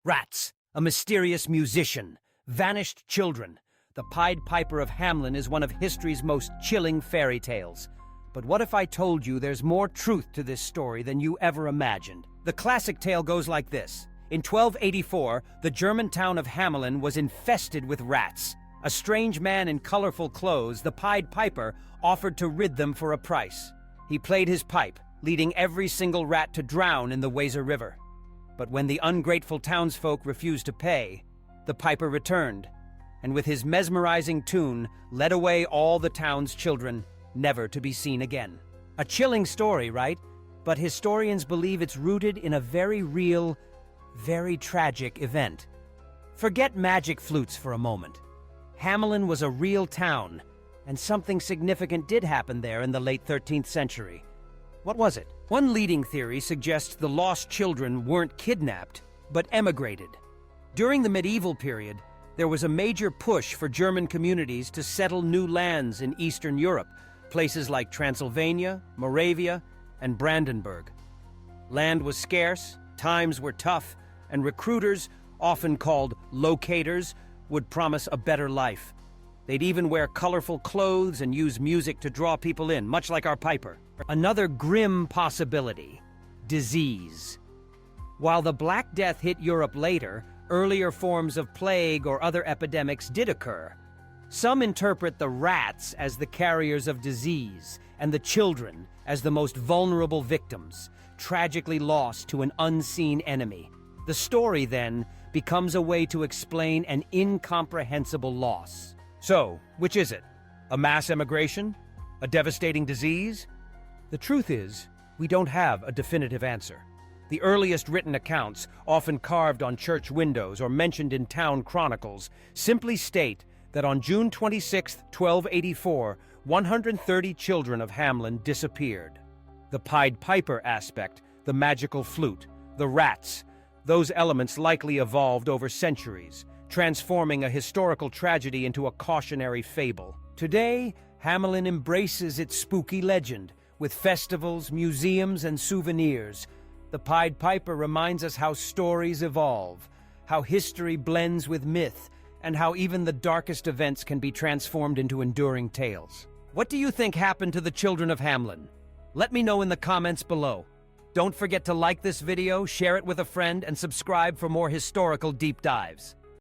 Rats, a mysterious musician, vanished children. The Pied Piper of Hamelin is one of history's most chilling fairy tales. But what if I told you there's more truth to this story than you ever imagined? The classic tale goes like this. In 1284, the German town of Hamelin was infested with rats. A strange man in colorful clothes, the Pied Piper, offered to rid them for a price. He played his pipe, leading every single rat to drown in the Weser River. But when the ungrateful townsfolk refused to pay, the piper returned, and with his mesmerizing tune, led away all the town's children, never to be seen again. A chilling story, right? But historians believe it's rooted in a very real, very tragic event. Forget magic flutes for a moment. Hamelin was a real town, and something significant did happen there in the late 13th century. What was it? One leading theory suggests the lost children weren't kidnapped, but emigrated. During the medieval period, there was a major push for German communities to settle new lands in Eastern Europe, places like Transylvania, Moravia, and Brandenburg. Land was scarce, times were tough, and recruiters, often called locators, would promise a better life. They'd even wear colorful clothes and use music to draw people in, much like our piper. Another grim possibility: disease. While the Black Death hit Europe later, earlier forms of plague or other epidemics did occur. Some interpret the rats as the carriers of disease, and the children as the most vulnerable victims, tragically lost to an unseen enemy. The story, then, becomes a way to explain an incomprehensible loss. So, which is it? A mass emigration? A devastating disease? The truth is, we don't have a definitive answer. The earliest written accounts, often carved on church windows or mentioned in town chronicles, simply state that on June 26, 1284, 130 children of Hamelin disappeared. The Pied Piper aspect, the magical flute, the rats, those elements likely evolved over centuries, transforming a historical tragedy into a cautionary fable. Today, Hamelin embraces its spooky legend, with festivals, museums, and souvenirs. The Pied Piper reminds us how stories evolve, how history blends with myth, and how even the darkest events can be transformed into enduring tales. What do you think happened to the children of Hamelin? Let me know in the comments below. Don't forget to like this video, share it with a friend, and subscribe for more historical deep dives.